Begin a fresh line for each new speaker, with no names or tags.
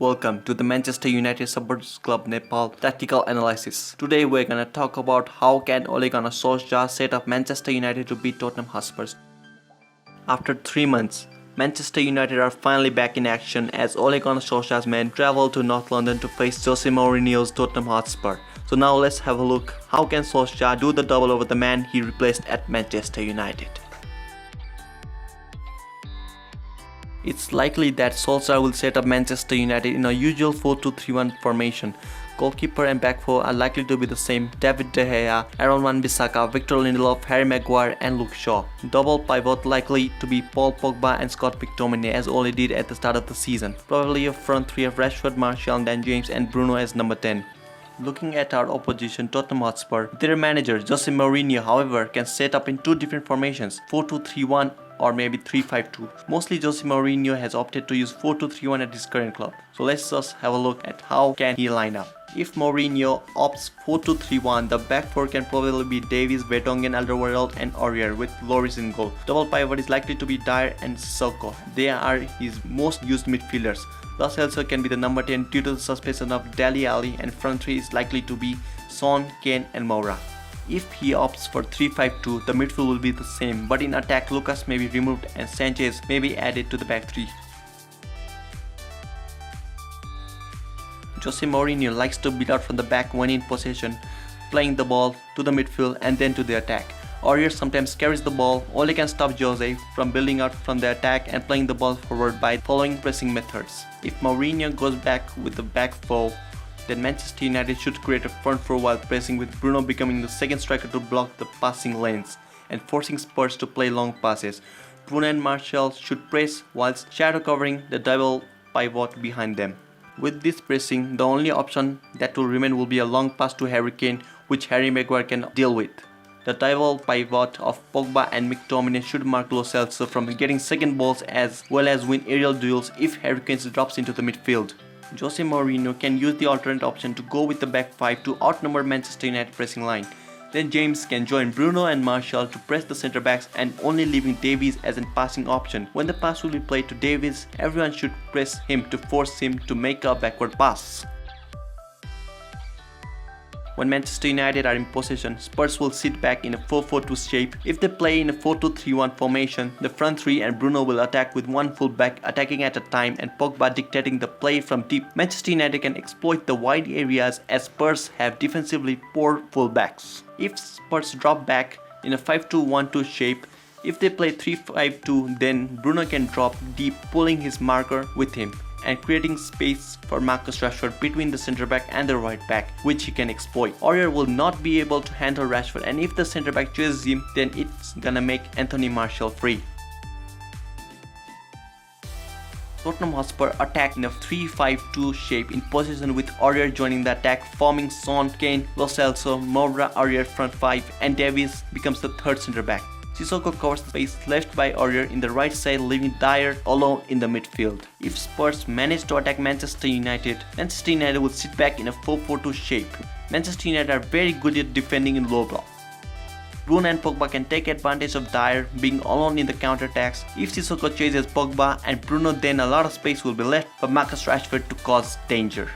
welcome to the Manchester United Supporters Club Nepal tactical analysis. Today we're gonna talk about how can Ole Gunnar Solksjær set up Manchester United to beat Tottenham Hotspurs. After 3 months, Manchester United are finally back in action as Ole Gunnar Solskjær's men travel to North London to face Jose Mourinho's Tottenham Hotspur. So now let's have a look how can Solskjær do the double over the man he replaced at Manchester United. It's likely that Solskjær will set up Manchester United in a usual 4-2-3-1 formation. Goalkeeper and back four are likely to be the same: David De Gea, Aaron Wan-Bissaka, Victor Lindelof, Harry Maguire and Luke Shaw. Double pivot likely to be Paul Pogba and Scott McTominay as Ole did at the start of the season. Probably a front three of Rashford, Martial, Dan James and Bruno as number 10. Looking at our opposition Tottenham Hotspur, their manager Jose Mourinho however can set up in two different formations, 4-2-3-1 or maybe 3-5-2. Mostly Jose Mourinho has opted to use 4-2-3-1 at his current club. So let's just have a look at how can he line up. If Mourinho opts 4-2-3-1, the back four can probably be Davies, Vertonghen, Alderweireld and Aurier with Lloris in goal. Double pivot is likely to be Dyer and Sissoko. They are his most used midfielders. Lo Celso can be the number 10 due to the suspension of Dele Alli, and front three is likely to be Son, Kane and Moura. If he opts for 3-5-2, the midfield will be the same, but in attack Lucas may be removed and Sanchez may be added to the back three. Jose Mourinho likes to build out from the back when in possession, playing the ball to the midfield and then to the attack. Aurier sometimes carries the ball. Ole can stop Jose from building out from the attack and playing the ball forward by following pressing methods. If Mourinho goes back with the back four, then Manchester United should create a front four while pressing, with Bruno becoming the second striker to block the passing lanes and forcing Spurs to play long passes. Bruno and Martial should press whilst shadow covering the double pivot behind them. With this pressing, the only option that will remain will be a long pass to Harry Kane, which Harry Maguire can deal with. The double pivot of Pogba and McTominay should mark Lo Celso from getting second balls as well as win aerial duels if Harry Kane drops into the midfield. Jose Mourinho can use the alternate option to go with the back five to outnumber Manchester United pressing line. Then James can join Bruno and Martial to press the centre backs and only leaving Davies as a passing option. When the pass will be played to Davies, everyone should press him to force him to make a backward pass. When Manchester United are in possession, Spurs will sit back in a 4-4-2 shape. If they play in a 4-2-3-1 formation, the front three and Bruno will attack with one fullback attacking at a time and Pogba dictating the play from deep. Manchester United can exploit the wide areas as Spurs have defensively poor fullbacks. If Spurs drop back in a 5-2-1-2 shape, if they play 3-5-2, then Bruno can drop deep, pulling his marker with him and creating space for Marcus Rashford between the centre back and the right back, which he can exploit. Aurier will not be able to handle Rashford, and if the centre back chases him, then it's gonna make Anthony Martial free. Tottenham Hotspur attack in a 3-5-2 shape in possession with Aurier joining the attack, forming Son, Kane, Lo Celso, Moura, Aurier front five, and Davies becomes the third centre back. Sissoko covers the space left by Aurier in the right side, leaving Dyer alone in the midfield. If Spurs manage to attack Manchester United will sit back in a 4-4-2 shape. Manchester United are very good at defending in low block. Bruno and Pogba can take advantage of Dyer being alone in the counter-attacks. If Sissoko chases Pogba and Bruno, then a lot of space will be left for Marcus Rashford to cause danger.